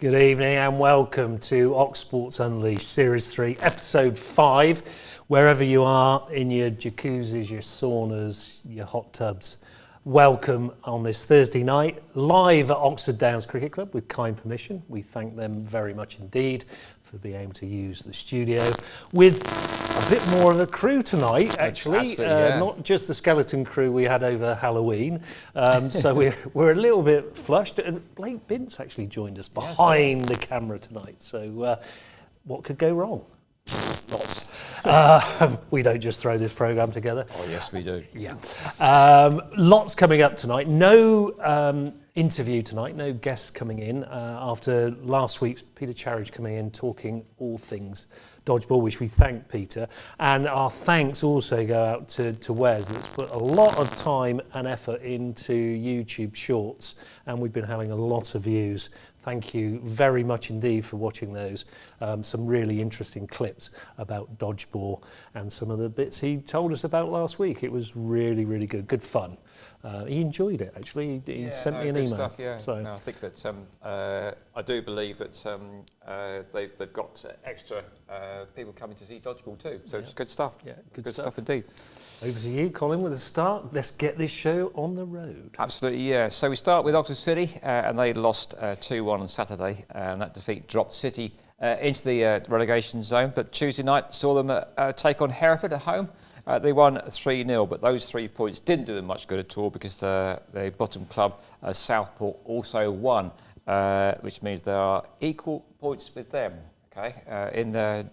Good evening and welcome to Sports Unleashed Series 3, Episode 5. Wherever you are, in your jacuzzis, your saunas, your hot tubs, welcome on this Thursday night, live at Oxford Downs Cricket Club with kind permission. We thank them very much indeed for being able to use the studio with a bit more of a crew tonight, actually. Not just the skeleton crew we had over Halloween. So we're a little bit flushed. And Blake Bint's actually joined us behind the camera tonight. So what could go wrong? Lots. We don't just throw this programme together. Oh, yes, we do. Yeah. Lots coming up tonight. No interview tonight, no guests coming in after last week's Peter Charridge coming in talking all things dodgeball, which we thank Peter. And our thanks also go out to Wes, that's put a lot of time and effort into YouTube Shorts, and we've been having a lot of views. Thank you very much indeed for watching those. Some really interesting clips about dodgeball and some of the bits he told us about last week. It was really, really good. Good fun. He enjoyed it, actually. He sent me an email. Stuff, yeah. So. No, I think that I do believe that they've got extra people coming to see dodgeball too. So it's good stuff. Yeah, good stuff indeed. Over to you, Colin, with a start. Let's get this show on the road. Absolutely, yeah. So we start with Oxford City, and they lost 2-1 on Saturday, and that defeat dropped City into the relegation zone. But Tuesday night saw them take on Hereford at home. They won 3-0, but those 3 points didn't do them much good at all because the bottom club, Southport, also won, which means there are equal points with them, okay, in the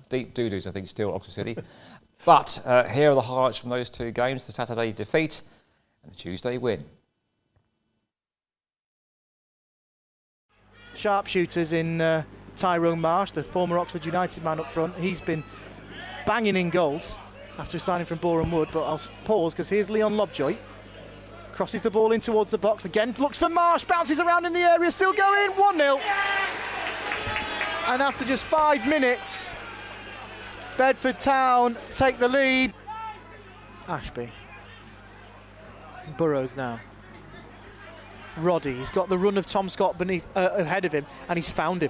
deep doo-doos, I think, still, Oxford City. But here are the highlights from those two games, the Saturday defeat and the Tuesday win. Sharpshooters in Tyrone Marsh, the former Oxford United man up front. He's been banging in goals after signing from Boreham Wood, but I'll pause because here's Leon Lobjoy. Crosses the ball in towards the box again, looks for Marsh, bounces around in the area, still going, 1-0. And after just 5 minutes, Bedford Town take the lead. Ashby. Burrows now. Roddy, he's got the run of Tom Scott ahead of him, and he's found him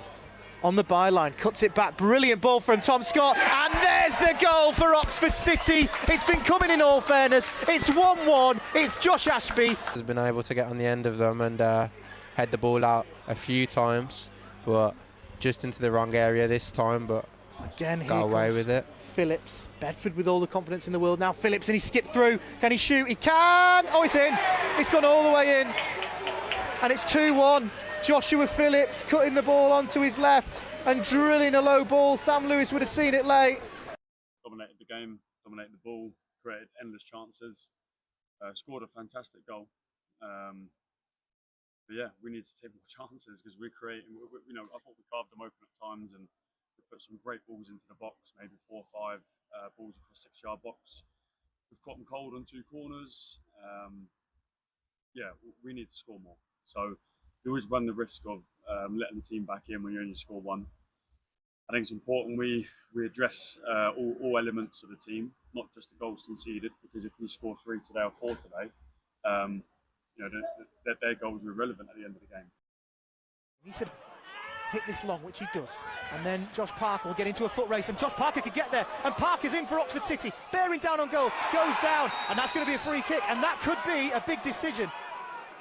on the byline, cuts it back, brilliant ball from Tom Scott, and there's the goal for Oxford City. It's been coming in all fairness, it's 1-1, it's Josh Ashby. Has been able to get on the end of them and head the ball out a few times, but just into the wrong area this time, but again, got away with it. Phillips, Bedford with all the confidence in the world now. Phillips, and he skipped through. Can he shoot? He can! Oh, it's in. It's gone all the way in. And it's 2-1. Joshua Phillips cutting the ball onto his left and drilling a low ball. Sam Lewis would have seen it late. Dominated the game, dominated the ball, created endless chances, scored a fantastic goal. But yeah, we need to take more chances because we're creating, I thought we carved them open at times and we put some great balls into the box, maybe 4 or 5 balls across 6-yard box. We've caught them cold on 2 corners. Yeah, we need to score more. So you always run the risk of letting the team back in when you only score 1. I think it's important we address all elements of the team, not just the goals conceded, because if we score 3 today or 4 today, their goals are irrelevant at the end of the game. He said, hit this long, which he does. And then Josh Parker will get into a foot race, and Josh Parker could get there. And Parker's in for Oxford City, bearing down on goal, goes down, and that's going to be a free kick, and that could be a big decision.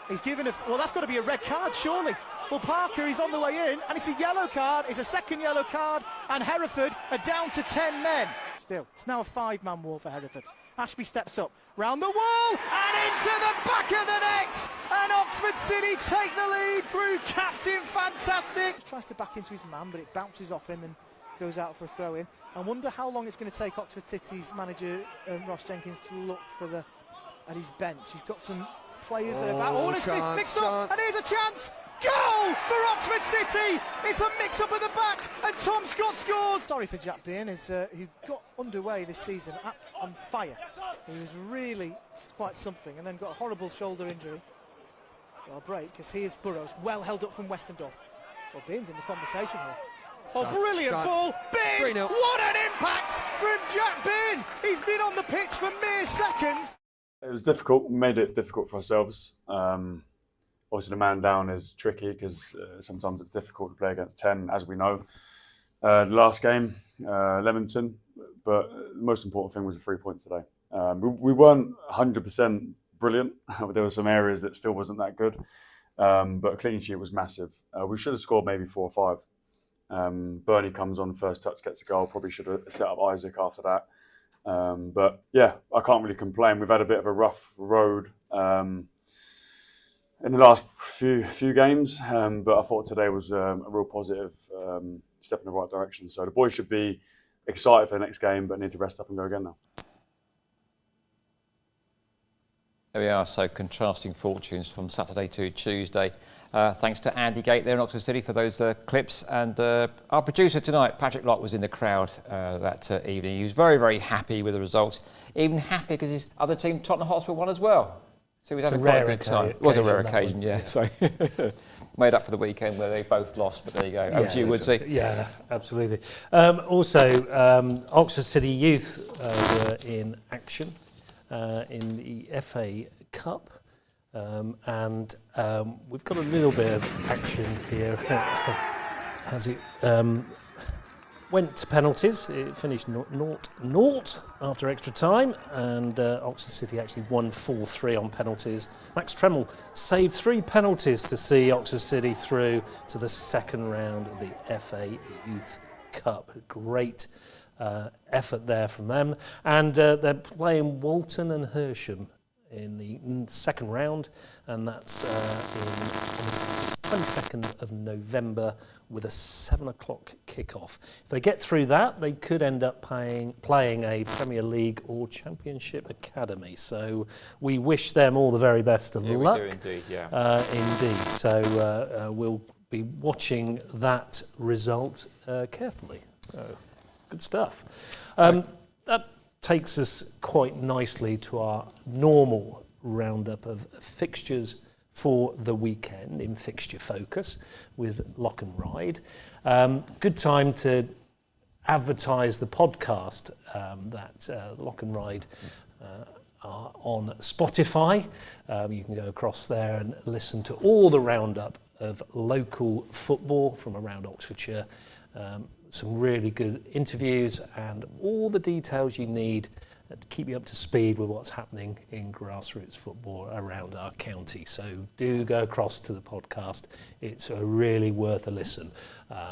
He's given that's got to be a red card, surely. Well, Parker is on the way in, and it's a yellow card, it's a second yellow card, and Hereford are down to 10 men. Still, it's now a 5-man war for Hereford. Ashby steps up, round the wall, and into the back of the net! And Oxford City take the lead through Captain Fantastic. Tries to back into his man, but it bounces off him and goes out for a throw-in. I wonder how long it's going to take Oxford City's manager, Ross Jenkins, to look at his bench. He's got some players that are back. Oh, and it's mixed up, and here's a chance! Goal for Oxford City! It's a mix-up at the back, and Tom Scott scores! Sorry for Jack Byrne, who got underway this season on fire. He was really quite something, and then got a horrible shoulder injury. Well, break, because here's Burrows, well held up from Westendorf. Well, Byrne's in the conversation here. Oh, brilliant ball! Byrne! What an impact from Jack Byrne! He's been on the pitch for mere seconds. It was difficult. We made it difficult for ourselves. Obviously, the man down is tricky because sometimes it's difficult to play against 10, as we know. The last game, Leamington, but the most important thing was the 3 points today. We weren't 100% brilliant. There were some areas that still wasn't that good, but a clean sheet was massive. We should have scored maybe 4 or 5. Bernie comes on, first touch, gets a goal. Probably should have set up Isaac after that. But yeah, I can't really complain. We've had a bit of a rough road in the last few games, but I thought today was a real positive step in the right direction. So the boys should be excited for the next game, but need to rest up and go again now. There we are, so contrasting fortunes from Saturday to Tuesday. Thanks to Andy Gate there in Oxford City for those clips. And our producer tonight, Patrick Locke, was in the crowd that evening. He was very, very happy with the result. Even happy because his other team, Tottenham Hotspur, won as well. So he was having quite a good time. It was a rare occasion, yeah. So made up for the weekend where they both lost, but there you go. Over to you, Woodsy. Yeah, absolutely. Also, Oxford City Youth were in action in the FA Cup. And we've got a little bit of action here as it went to penalties. It finished 0-0 after extra time, and Oxford City actually won 4-3 on penalties. Max Tremmell saved 3 penalties to see Oxford City through to the second round of the FA Youth Cup. Great effort there from them. And they're playing Walton and Hersham in the second round, and that's on the 22nd of November with a 7 o'clock kickoff. If they get through that, they could end up playing a Premier League or Championship academy. So we wish them all the very best of luck. We do indeed, yeah. Indeed. So we'll be watching that result carefully. Good stuff. That takes us quite nicely to our normal roundup of fixtures for the weekend in Fixture Focus with Lyon Ryde. Good time to advertise the podcast that Lyon Ryde are on Spotify. You can go across there and listen to all the roundup of local football from around Oxfordshire. Some really good interviews and all the details you need to keep you up to speed with what's happening in grassroots football around our county. So do go across to the podcast. It's really worth a listen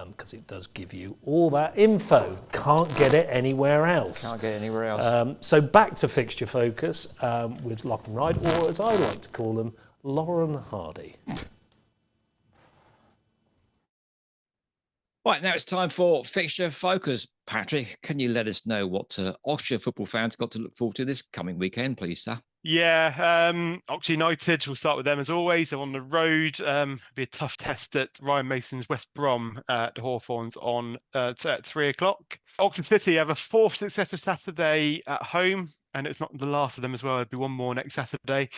because it does give you all that info. Can't get it anywhere else. Can't get it anywhere else. So back to Fixture Focus with Lyon Ryde, or as I like to call them, Lauren Hardy. Right, now it's time for Fixture Focus. Patrick, can you let us know what Oxfordshire football fans got to look forward to this coming weekend, please, sir? Yeah, Oxford United, we'll start with them as always. They're on the road. Be a tough test at Ryan Mason's West Brom at the Hawthorns on at 3 o'clock. Oxford City have a 4th successive Saturday at home, and it's not the last of them as well. There'll be one more next Saturday.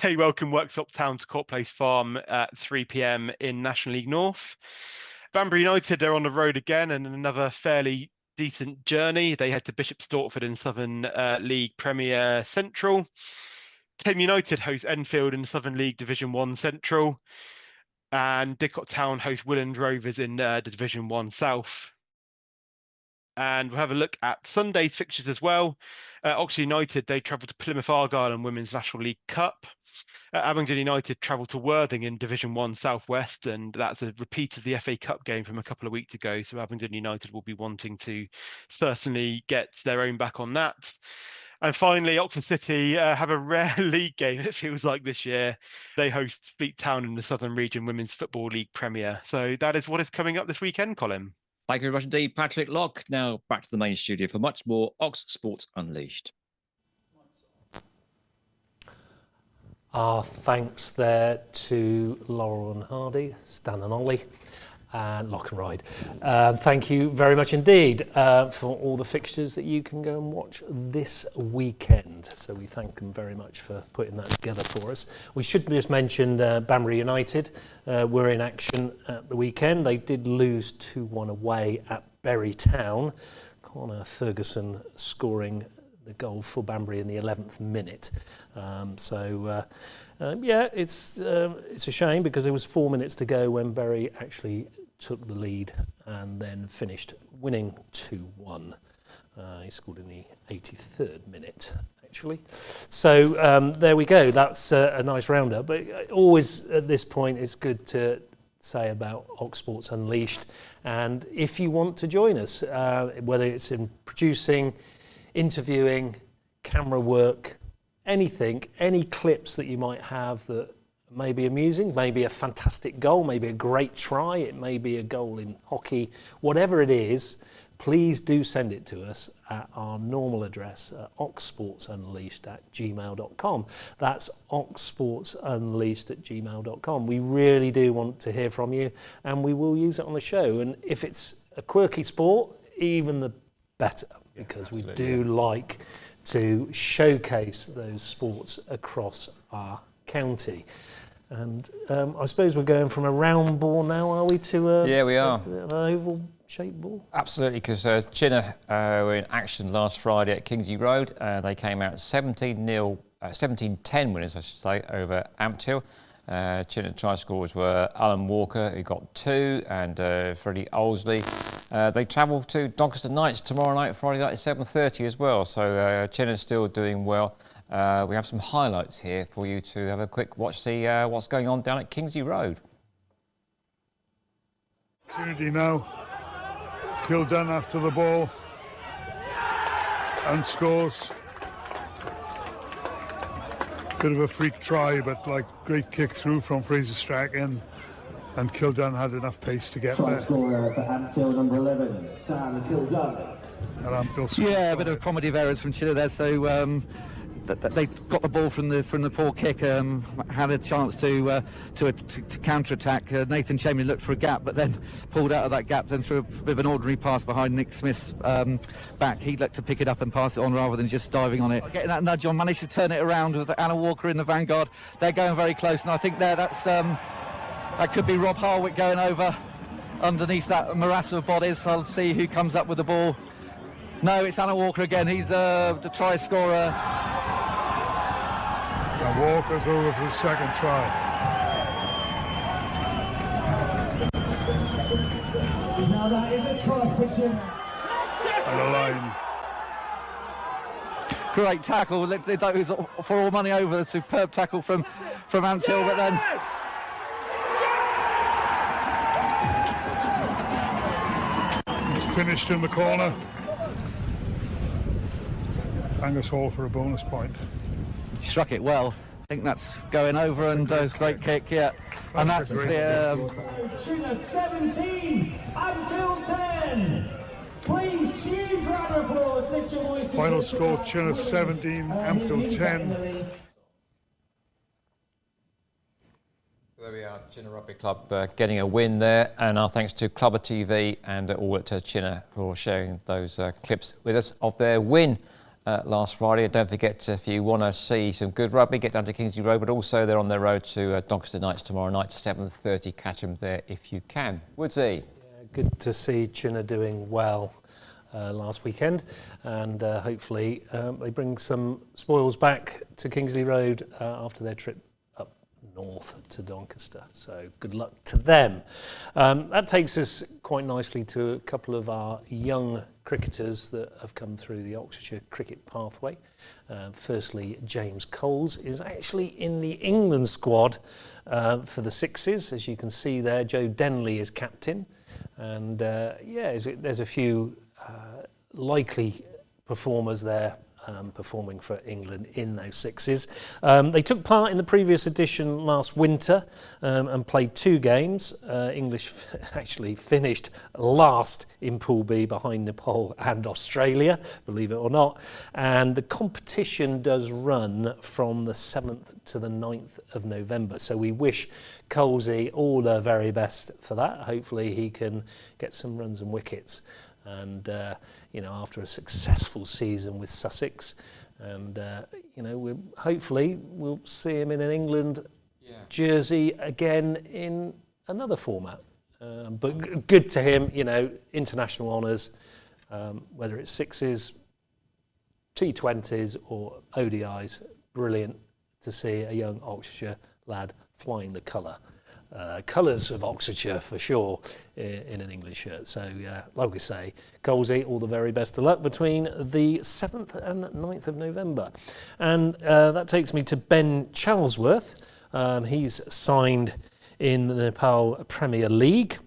They welcome Worksop Town to Court Place Farm at 3 p.m. in National League North. Banbury United, they're on the road again, and another fairly decent journey. They head to Bishop Stortford in Southern League Premier Central. Tame United host Enfield in Southern League Division 1 Central. And Didcot Town host Willand Rovers in the Division 1 South. And we'll have a look at Sunday's fixtures as well. Oxford United, they travel to Plymouth Argyle and Women's National League Cup. Abingdon United travel to Worthing in Division 1 Southwest, and that's a repeat of the FA Cup game from a couple of weeks ago. So Abingdon United will be wanting to certainly get their own back on that. And finally, Oxford City have a rare league game, it feels like, this year. They host Fleet Town in the Southern Region Women's Football League Premier. So that is what is coming up this weekend, Colin. Thank you very much indeed, Patrick Locke. Now back to the main studio for much more Oxford Sports Unleashed. Our thanks there to Lauren Hardy, Stan and Ollie, and Lyon Ryde. Thank you very much indeed for all the fixtures that you can go and watch this weekend. So we thank them very much for putting that together for us. We should just mention Banbury United were in action at the weekend. They did lose 2-1 away at Bury Town. Connor Ferguson scoring the goal for Banbury in the 11th minute. Yeah, it's a shame because there was 4 minutes to go when Bury actually took the lead and then finished winning 2-1. He scored in the 83rd minute, actually. So there we go. That's a nice roundup. But always at this point, it's good to say about Ox Sports Unleashed. And if you want to join us, whether it's in producing, interviewing, camera work, anything, any clips that you might have that may be amusing, maybe a fantastic goal, maybe a great try, it may be a goal in hockey, whatever it is, please do send it to us at our normal address, oxsportsunleashed@gmail.com. That's oxsportsunleashed@gmail.com. We really do want to hear from you, and we will use it on the show. And if it's a quirky sport, even the better, because we do like to showcase those sports across our county. And I suppose we're going from a round ball now, are we, to yeah, we are. An oval-shaped ball? Absolutely, because Chinnor were in action last Friday at Kingsley Road. They came out 17-10 winners, I should say, over Ampthill. Chinnor try scorers were Alan Walker, who got 2, and Freddie Olsley. They travel to Doncaster Knights tomorrow night, Friday night at 7:30 as well. So Chinnor's still doing well. We have some highlights here for you to have a quick watch, see what's going on down at Kingsley Road. Opportunity now. Kildun after the ball and scores. Bit of a freak try, but like great kick through from Fraser Strachan, and Kildun had enough pace to get there. Scorer for Ampthill, number 11, Sam Kildun. And Ampthill yeah, a bit of comedy of errors from Chinnor there. So they got the ball from the poor kick, had a chance to counter-attack. Nathan Chamberlain looked for a gap, but then pulled out of that gap, then threw a bit of an ordinary pass behind Nick Smith's back. He looked to pick it up and pass it on rather than just diving on it. Getting that nudge on, managed to turn it around with Anna Walker in the vanguard. They're going very close, and I think that could be Rob Harwick going over underneath that morass of bodies. I'll see who comes up with the ball. No, it's Anna Walker again. He's the try scorer. And Walker's over for the second try. Now that is a try for Chinnor. And a line. Great tackle. They thought it was for all money over. A superb tackle from Ampthill, but then He's finished in the corner. Angus Hall for a bonus point. struck it well. I think that's going over, and great kick, yeah. And that's the Chinnor 17, Ampthill 10. Please, huge round of applause. Lift your voices. Final score: Chinnor 17, Ampthill 10. There we are, Chinnor Rugby Club getting a win there, and our thanks to Clubber TV and all at Chinnor for sharing those clips with us of their win last Friday. And don't forget, if you want to see some good rugby, get down to Kingsley Road, but also they're on their road to Doncaster Knights tomorrow night, 7:30. Catch them there if you can. Woodsy. Yeah, good to see Chinnor doing well last weekend, and hopefully they bring some spoils back to Kingsley Road after their trip up north to Doncaster. So good luck to them. That takes us quite nicely to a couple of our young cricketers that have come through the Oxfordshire cricket pathway. Firstly, James Coles is actually in the England squad for the Sixes. As you can see there, Joe Denley is captain. And there's a few likely performers there performing for England in those Sixes. They took part in the previous edition last winter and played 2 games. English actually finished last in Pool B behind Nepal and Australia, believe it or not. And the competition does run from the 7th to the 9th of November. So we wish Colesy all the very best for that. Hopefully he can get some runs and wickets. And after a successful season with Sussex, and hopefully we'll see him in an England jersey again in another format. But good to him, international honours, whether it's Sixes, T20s or ODIs, brilliant to see a young Oxfordshire lad flying the colours of Oxfordshire for sure in an English shirt. So like we say, Colsey, all the very best of luck between the 7th and 9th of November. And that takes me to Ben Charlesworth. He's signed in the Nepal Premier League,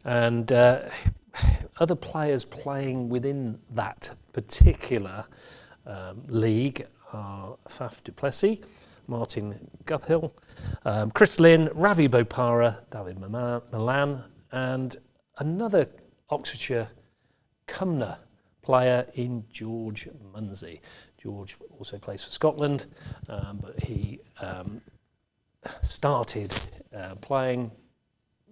and other players playing within that particular league are Faf du Plessis, Martin Guphill, Chris Lynn, Ravi Bopara, David Milan, and another Oxfordshire Cumnor player in George Munsey. George also plays for Scotland, but he started playing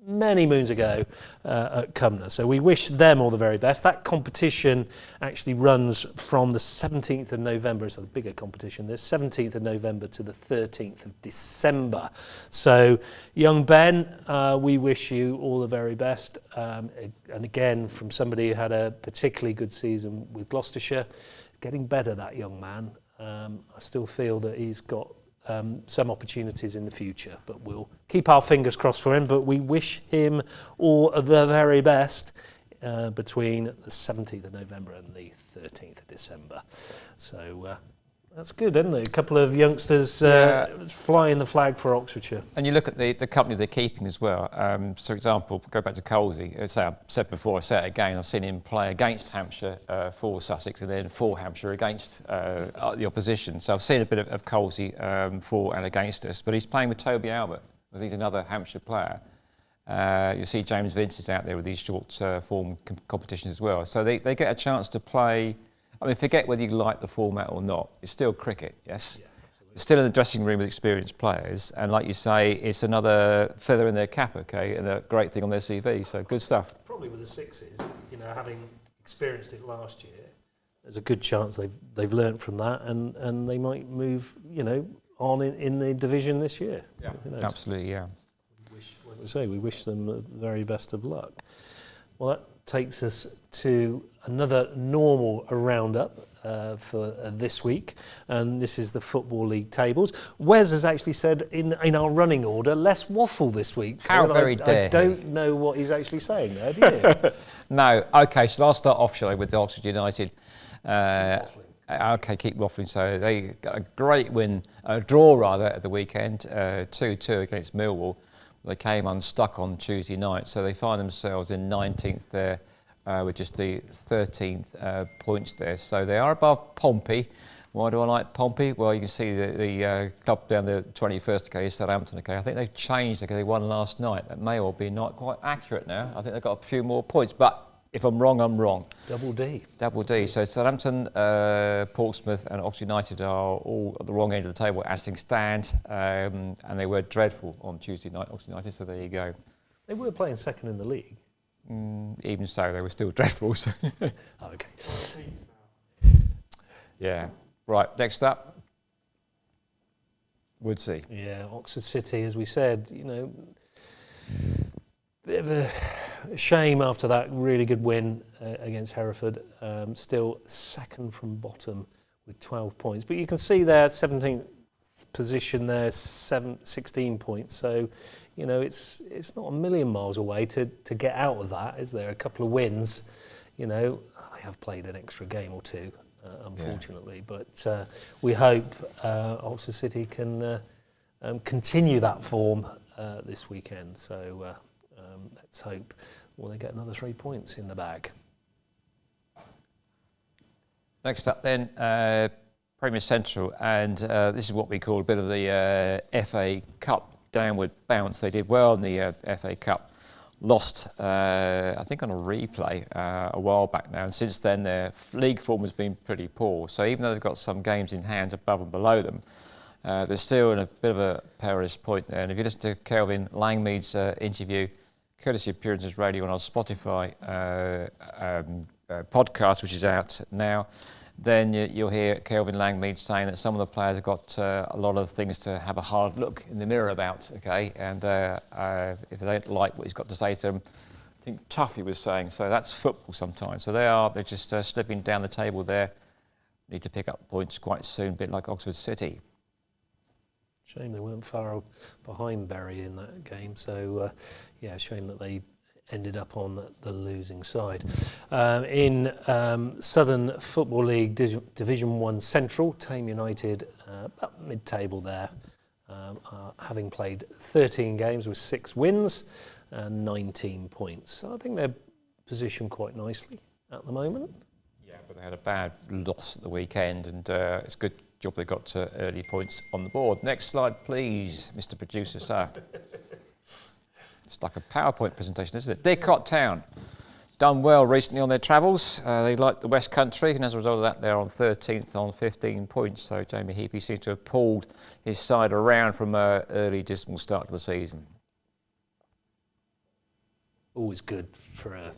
many moons ago at Cumnor. So we wish them all the very best. That competition actually runs from the 17th of November. It's a bigger competition. There's 17th of November to the 13th of December. So young Ben, we wish you all the very best. And again, from somebody who had a particularly good season with Gloucestershire, getting better, that young man. I still feel that he's got some opportunities in the future, but we'll keep our fingers crossed for him. But we wish him all the very best between the 17th of November and the 13th of December. So that's good, isn't it? A couple of youngsters flying the flag for Oxfordshire. And you look at the company they're keeping as well. For example, go back to Colsey. As I said before, I say it again, I've seen him play against Hampshire for Sussex and then for Hampshire against the opposition. So I've seen a bit of Colsey for and against us, but he's playing with Toby Albert. I think he's another Hampshire player. You see James Vince is out there with these short form competitions as well. So they get a chance to play. I mean, forget whether you like the format or not. It's still cricket, yes? Yeah, it's still in the dressing room with experienced players. And like you say, it's another feather in their cap, okay, and a great thing on their CV. So good stuff. Probably with the sixes, having experienced it last year, there's a good chance they've learnt from that and they might move, on in the division this year. Yeah, absolutely, yeah. We wish them the very best of luck. Well, that takes us to another normal roundup for this week, and this is the Football League tables. Wes has actually said in our running order, less waffle this week. How very dare I don't know what he's actually saying there, do you? No. Okay, so I'll start off, shall I, with the Oxford United. Okay, keep waffling. So they got a great win, a draw rather, at the weekend, 2-2 against Millwall. They came unstuck on Tuesday night, so they find themselves in 19th there with just the 13th points there. So they are above Pompey. Why do I like Pompey? Well, you can see the club down the 21st, okay, Southampton, okay. I think they've changed because they won last night. That may all be not quite accurate now. I think they've got a few more points, but if I'm wrong, I'm wrong. Double D. Double D. So Southampton, Portsmouth and Oxford United are all at the wrong end of the table as things stand, and they were dreadful on Tuesday night, Oxford United, so there you go. They were playing second in the league. Even so, they were still dreadful. So. Oh, okay. Yeah. Right, next up, Woodsy. Yeah, Oxford City, as we said, bit of a shame after that really good win against Hereford. Still second from bottom with 12 points. But you can see there, 17th position there, 16 points. So, it's not a million miles away to get out of that, is there? A couple of wins, they have played an extra game or two, unfortunately. Yeah. But we hope Oxford City can continue that form this weekend. So let's hope they get another 3 points in the bag. Next up then, Premier Central, and this is what we call a bit of the FA Cup downward bounce. They did well in the FA Cup, lost I think on a replay a while back now, and since then their league form has been pretty poor. So even though they've got some games in hand above and below them, they're still in a bit of a perilous point there. And if you listen to Kelvin Langmead's interview, courtesy of Puritans Radio on our Spotify podcast, which is out now, then you'll hear Kelvin Langmead saying that some of the players have got a lot of things to have a hard look in the mirror about, okay? And if they don't like what he's got to say to them, I think Tuffy was saying, so that's football sometimes. So they're just slipping down the table there. need to pick up points quite soon, a bit like Oxford City. Shame they weren't far behind Bury in that game. So, yeah, shame that they ended up on the losing side. In Southern Football League Division 1 Central, Tame United, about mid-table there, having played 13 games with 6 wins and 19 points. So I think they're positioned quite nicely at the moment. Yeah, but they had a bad loss at the weekend, and it's a good job they got early points on the board. Next slide, please, Mr. Producer, sir. It's like a PowerPoint presentation, isn't it? Didcot Town, done well recently on their travels. They like the West Country, and as a result of that, they're on 13th on 15 points. So Jamie Heapy seems to have pulled his side around from an early dismal start to the season. Always good for a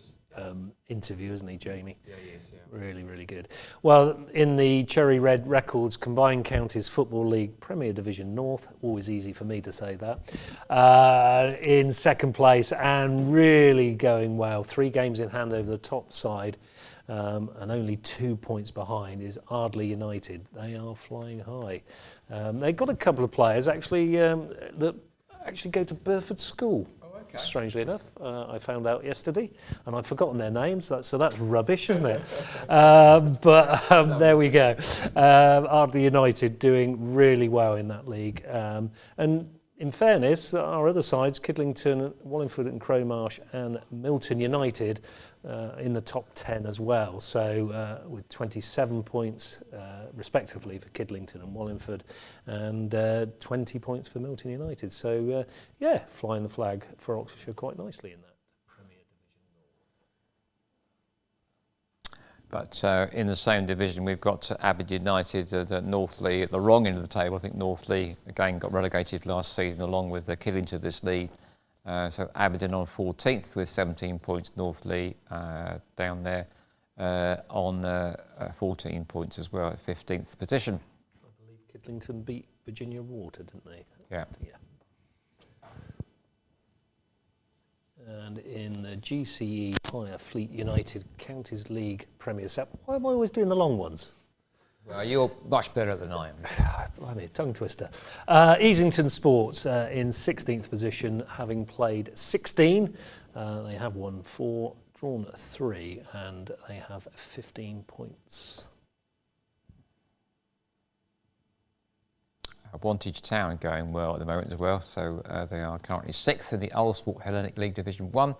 interview, isn't he, Jamie? Yeah, he is, yeah. Really, really good. Well, in the Cherry Red Records Combined Counties Football League Premier Division North, always easy for me to say that, in second place and really going well. 3 games in hand over the top side, and only 2 points behind is Ardley United. They are flying high. They've got a couple of players actually that actually go to Burford School. Okay. Strangely enough, I found out yesterday, and I've forgotten their names, so that's rubbish, isn't it? But there we go. Ardley United doing really well in that league. And in fairness, our other sides, Kidlington, Wallingford and Crowmarsh and Milton United, in the top 10 as well. So with 27 points respectively for Kidlington and Wallingford, and 20 points for Milton United. So yeah, flying the flag for Oxfordshire quite nicely in that Premier Division North. But in the same division, we've got Aberdeen United at Northley at the wrong end of the table. I think Northley again got relegated last season along with Kidlington this league. So Aberdeen on 14th with 17 points, Northley down there on 14 points as well at 15th position. I believe Kidlington beat Virginia Water, didn't they? Yeah. And in the GCE Higher Fleet United Counties League Premier Set, why am I always doing the long ones? Well, you're much better than I am. Blimey, tongue twister. Easington Sports in 16th position, having played 16. They have won 4, drawn 3, and they have 15 points. Wantage Town going well at the moment as well. So they are currently 6th in the Oxfordshire Hellenic League Division 1.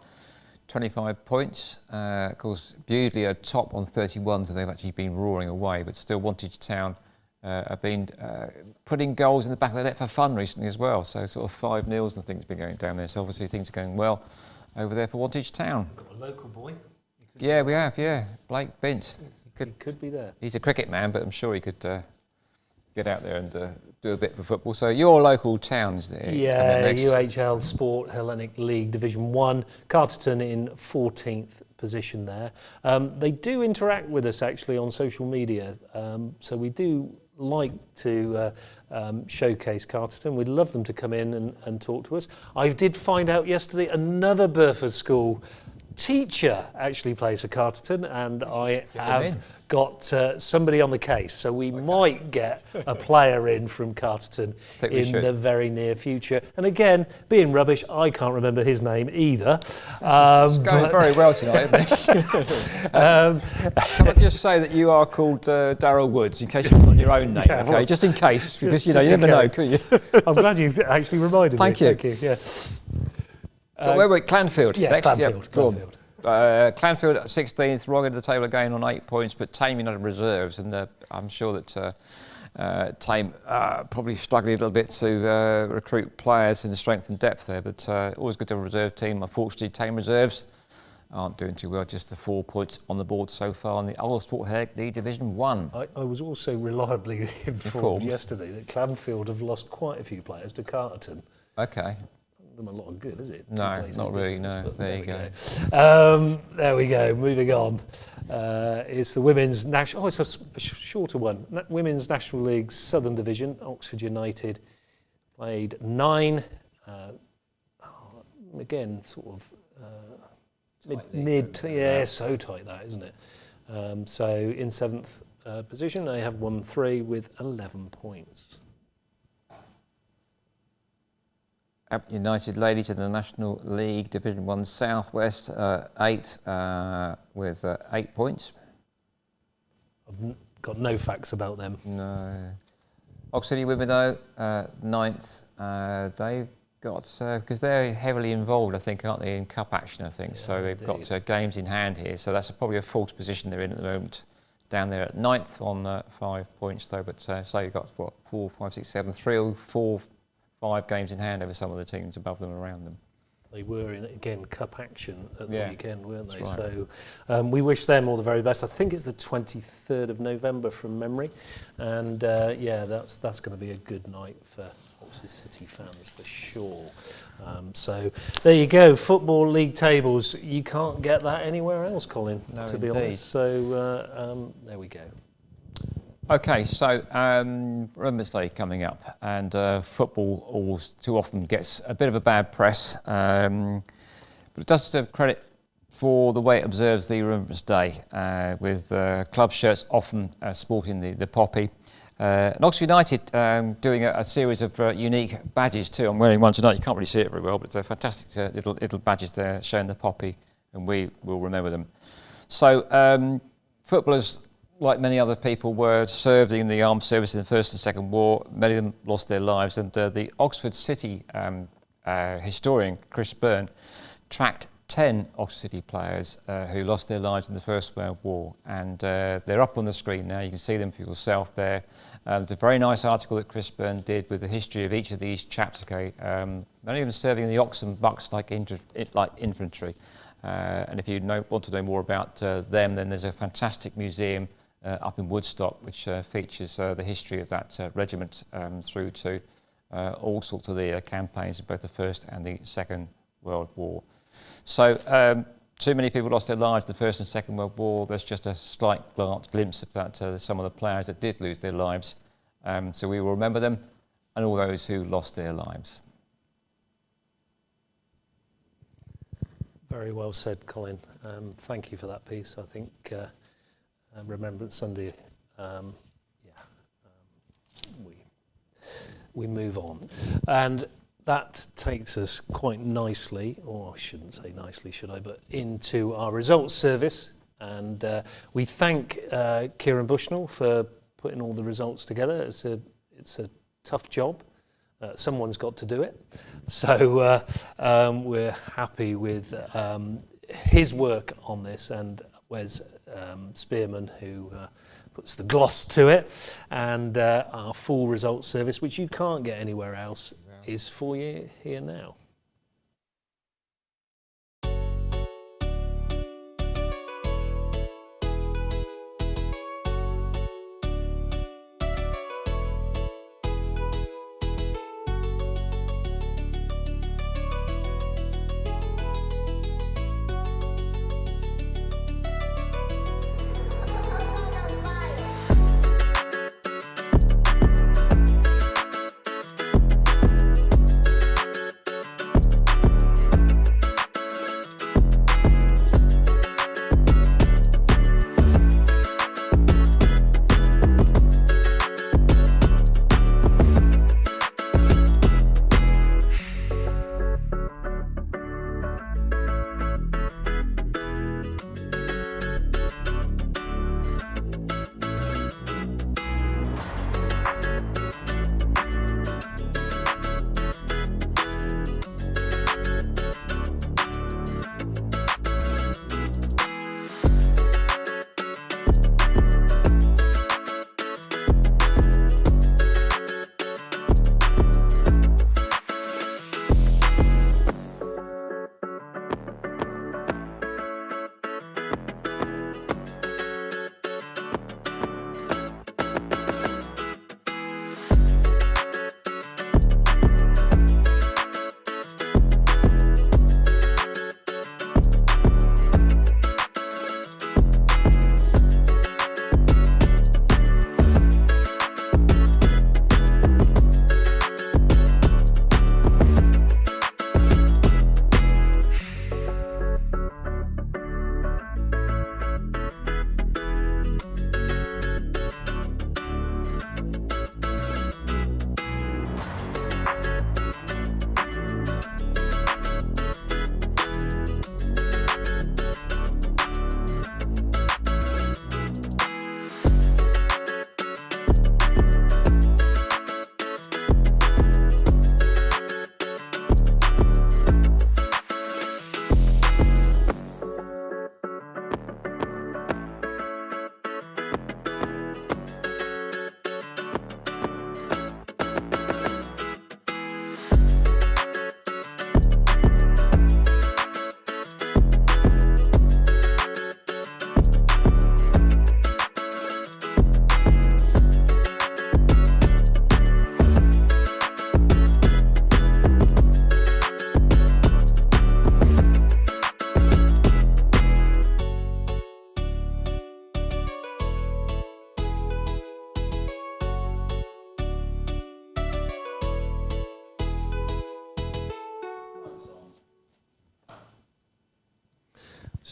25 points. Of course, Bewdley are top on 31, so they've actually been roaring away, but still Wantage Town have been putting goals in the back of the net for fun recently as well. So sort of 5-0s and things been going down there. So obviously things are going well over there for Wantage Town. Got a local boy. Yeah, we have, yeah. Blake Bint. He could be there. He's a cricket man, but I'm sure he could get out there and do a bit for football. So your local towns there. Yeah, UHL Sport Hellenic League Division 1. Carterton in 14th position there. They do interact with us actually on social media. So we do like to showcase Carterton. We'd love them to come in and talk to us. I did find out yesterday another Burford School teacher actually plays for Carterton, and I have got somebody on the case, so we might get a player in from Carterton in the very near future. And again, being rubbish, I can't remember his name either. It's going very well tonight, isn't it? Can I just say that you are called Darryl Woods, in case you've got your own name, okay? Well, just in case, because you never know, could you? I'm glad you actually reminded me. Thank you. Yeah. Wait, Clanfield. Yes, next. Clanfield. Clanfield at 16th, wrong end of the table again on 8 points, but Tame United reserves, and I'm sure that Tame probably struggling a little bit to recruit players in the strength and depth there, but always good to have a reserve team. Unfortunately, Tame reserves aren't doing too well, just the 4 points on the board so far in the Oxfordshire Hellenic League Division 1. I was also reliably informed yesterday that Clanfield have lost quite a few players to Carterton. Okay. Them a lot of good, is it? No, not really, no. There you go. There we go, moving on. It's the Women's National... Oh, it's a shorter one. Women's National League Southern Division, Oxford United played 9. Again, sort of mid, so tight that, isn't it? So in 7th position. They have won 3 with 11 points. Aberdeen United ladies in the National League Division 1 South West 8 with 8 points. I've got no facts about them. No. Oxford City women though 9th. They've got because they're heavily involved, I think, aren't they, in cup action? I think so. They've got games in hand here, so that's probably a false position they're in at the moment. Down there at 9th on 5 points though, but so you've got what 4, 5, 6, 7, 3 or 4, 5 games in hand over some of the teams above them and around them. They were in, again, cup action at the weekend, weren't they? That's right. So we wish them all the very best. I think it's the 23rd of November from memory. And yeah, that's going to be a good night for Oxford City fans for sure. So there you go, Football League tables. You can't get that anywhere else, Colin, to be honest. So there we go. Okay, so Remembrance Day coming up, and football all too often gets a bit of a bad press, but it does deserve credit for the way it observes the Remembrance Day, with club shirts often sporting the poppy. And Oxford United doing a series of unique badges too. I'm wearing one tonight, you can't really see it very well, but they're fantastic little badges there showing the poppy, and we will remember them. So footballers, like many other people, were served in the armed service in the First and Second War. Many of them lost their lives, and the Oxford City historian, Chris Byrne, tracked 10 Oxford City players who lost their lives in the First World War, and they're up on the screen now. You can see them for yourself there. There's a very nice article that Chris Byrne did with the history of each of these chaps. Okay, many of them serving in the Ox and Bucks like infantry. And if you want to know more about them, then there's a fantastic museum up in Woodstock, which features the history of that regiment through to all sorts of the campaigns of both the First and the Second World War. So too many people lost their lives in the First and Second World War. There's just a slight glimpse about some of the players that did lose their lives. So we will remember them and all those who lost their lives. Very well said, Colin. Thank you for that piece. I think Remembrance Sunday, we move on. And that takes us quite nicely, or I shouldn't say nicely, should I, but into our results service. And we thank Kieren Bushnell for putting all the results together. It's a tough job. Someone's got to do it. So we're happy with his work on this, and Wes Spearman, who puts the gloss to it. And our full results service, which you can't get anywhere else, is for you here now.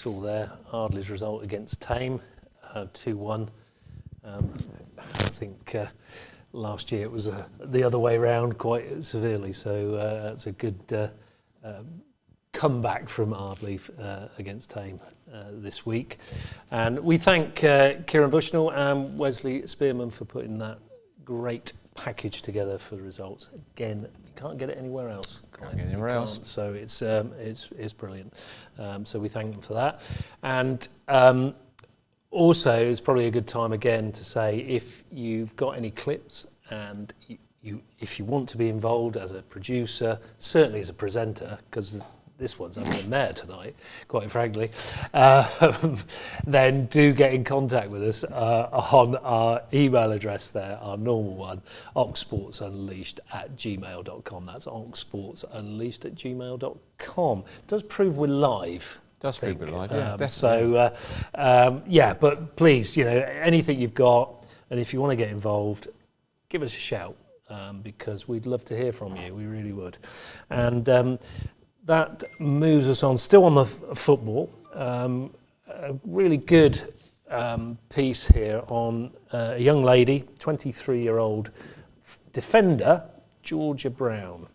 saw there Ardley's result against Tame, 2-1. I think last year it was the other way round quite severely, so that's a good comeback from Ardley against Tame this week. And we thank Kieren Bushnell and Wesley Spearman for putting that great package together for the results. Again, you can't get it anywhere else. Can't get it anywhere else. So it's brilliant. So we thank them for that. And also, it's probably a good time again to say if you've got any clips and if you want to be involved as a producer, certainly as a presenter, because this one's having a mare tonight, quite frankly, then do get in contact with us on our email address there, our normal one, oxsportsunleashed@gmail.com. That's oxsportsunleashed@gmail.com. Does prove we're live. Does prove we're live, yeah, definitely. So, but please, anything you've got, and if you want to get involved, give us a shout, because we'd love to hear from you. We really would. And that moves us on, still on the football. A really good piece here on a young lady, 23-year-old defender, Georgia Brown,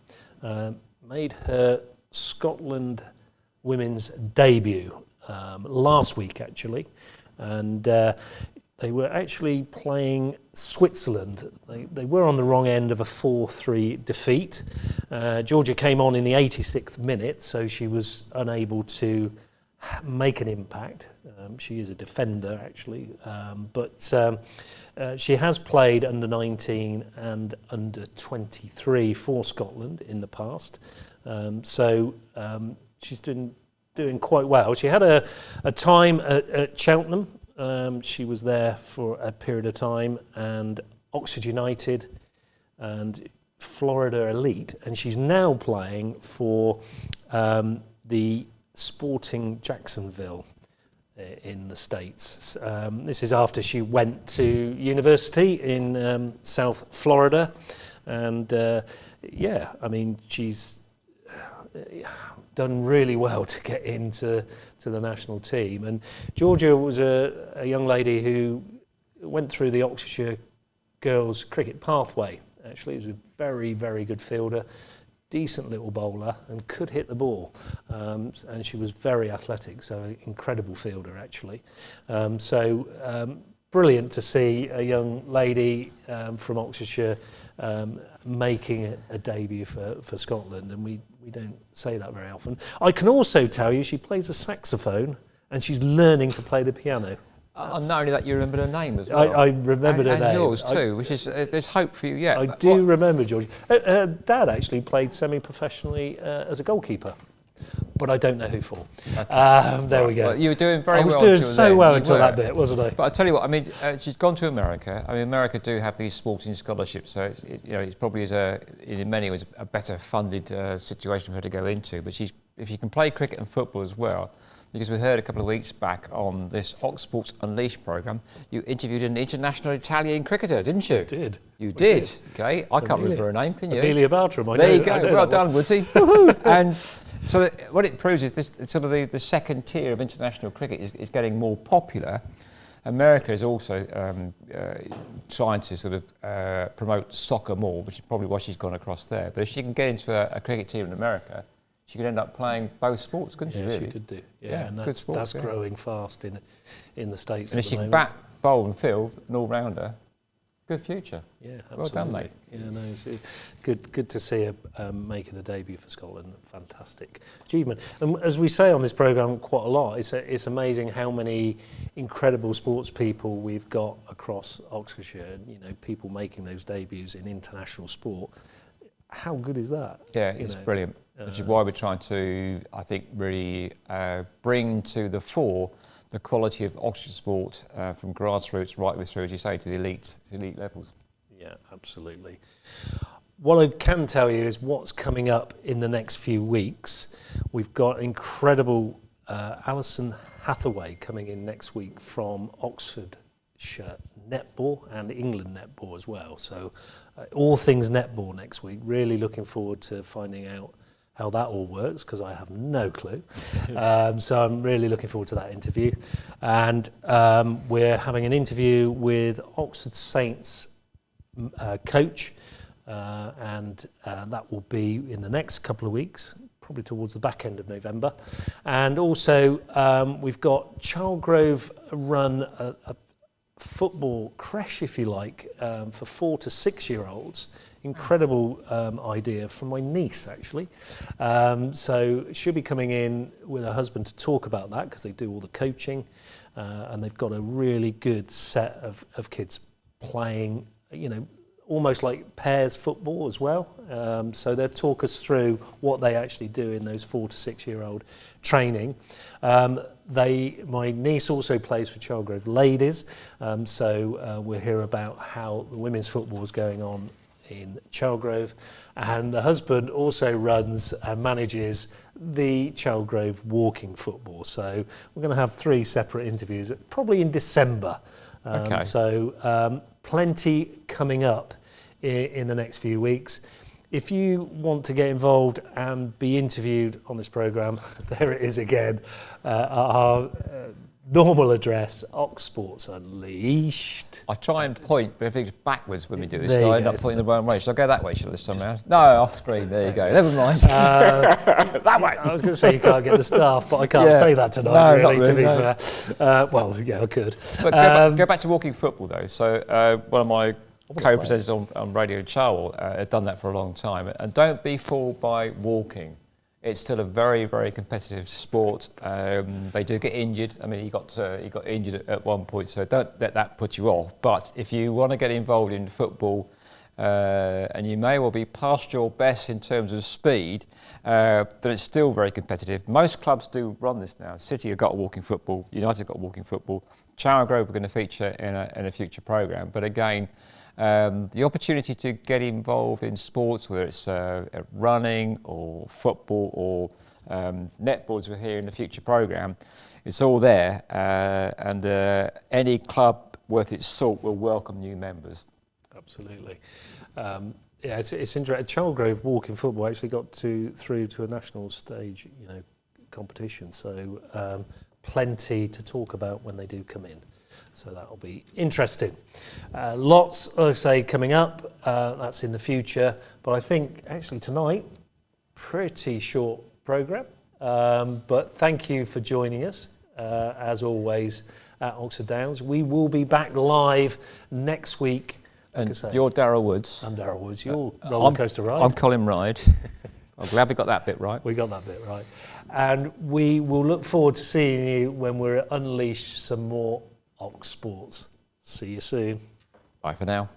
made her Scotland women's debut last week, actually. And they were actually playing Switzerland. They were on the wrong end of a 4-3 defeat. Georgia came on in the 86th minute, so she was unable to make an impact. She is a defender, actually, but she has played under 19 and under 23 for Scotland in the past. So she's doing quite well. She had a time at Cheltenham. She was there for a period of time, and Oxford United and Florida Elite, and she's now playing for the Sporting Jacksonville in the States. This is after she went to university in South Florida, and she's done really well to get into the national team. And Georgia was a young lady who went through the Oxfordshire girls cricket pathway. Actually, she was a very, very good fielder, decent little bowler, and could hit the ball. And she was very athletic, so an incredible fielder, actually. Brilliant to see a young lady from Oxfordshire making a debut for Scotland, and we don't say that very often. I can also tell you she plays a saxophone and she's learning to play the piano. And not only that, you remember her name as well. I remember her name. And yours too, which is, there's hope for you yet. I do remember George. Her dad actually played semi-professionally as a goalkeeper, but I don't know who for. Okay. There we go. Well, you were doing very well. I was doing so well until that bit, wasn't I? But I tell you what, I mean, she's gone to America. I mean, America do have these sporting scholarships, so it probably is in many ways a better funded situation for her to go into. But if she can play cricket and football as well, because we heard a couple of weeks back on this Oxsports Unleashed programme, you interviewed an international Italian cricketer, didn't you? You did. Okay, I can't remember her name, can you? Amelia Bartram. There you go. Well done, Woodsy. And so what it proves is this sort of the second tier of international cricket is getting more popular. America is also trying to sort of promote soccer more, which is probably why she's gone across there. But if she can get into a cricket team in America, she could end up playing both sports, couldn't she? Yeah, really? she could do. Yeah, and that's growing fast in the States. And if she can bat, bowl, and field, an all-rounder, good future. Yeah, absolutely. Well done, mate. Yeah, no, it's good to see her making a debut for Scotland. Fantastic achievement. And as we say on this programme quite a lot, it's amazing how many incredible sports people we've got across Oxfordshire. People making those debuts in international sport. How good is that? Yeah, it's brilliant. Which is why we're trying to, I think, really bring to the fore the quality of Oxfordshire sport from grassroots right through, as you say, to the elite levels. Yeah, absolutely. What I can tell you is what's coming up in the next few weeks. We've got incredible Alison Hathaway coming in next week from Oxfordshire netball and England netball as well. So all things netball next week. Really looking forward to finding out how that all works, because I have no clue. So I'm really looking forward to that interview. And we're having an interview with Oxford Saints coach, and that will be in the next couple of weeks, probably towards the back end of November. And also we've got Childgrove run a football creche, if you like, for 4 to 6 year olds. Incredible idea from my niece, actually. So she'll be coming in with her husband to talk about that, because they do all the coaching, and they've got a really good set of kids playing, almost like pairs football as well. So they'll talk us through what they actually do in those 4 to 6 year old training. My niece also plays for Childgrove Ladies, so we'll hear about how the women's football is going on in Childgrove, and the husband also runs and manages the Childgrove walking football. So we're going to have 3 separate interviews, probably in December. Okay. So plenty coming up in the next few weeks. If you want to get involved and be interviewed on this programme, there it is again. Our normal address, Oxsports Unleashed. I try and point, but everything's backwards when we do this, There so you I end go. up pointing the wrong way. Shall I go that way, shall I, this time around? No, off screen, there you go. Never mind. That way. I was going to say you can't get the staff, but I can't say that tonight, No, really, not to be really, fair. Well, yeah, I could. But go back to walking football, though. So one of my co-presenters on Radio Charwell have done that for a long time. And don't be fooled by walking. It's still a very, very competitive sport. They do get injured. I mean, he got injured at one point, so don't let that put you off. But if you want to get involved in football, and you may well be past your best in terms of speed, then it's still very competitive. Most clubs do run this now. City have got walking football. United have got walking football. Childgrove are going to feature in a future programme. But again, the opportunity to get involved in sports, whether it's running or football or netball, as we're here in the future programme, it's all there. And any club worth its salt will welcome new members. Absolutely. Yeah, it's interesting. Childgrove walking football actually got through to a national stage, competition. So plenty to talk about when they do come in. So that'll be interesting. Lots, I say, coming up. That's in the future. But I think actually tonight, pretty short programme. But thank you for joining us, as always, at Oxford Downs. We will be back live next week. And you're Darryl Woods. I'm Darryl Woods. You're Roller Coaster Ride. I'm Lyon Ryde. I'm glad we got that bit right. We got that bit right. And we will look forward to seeing you when we're unleash some more Ox Sports. See you soon. Bye for now.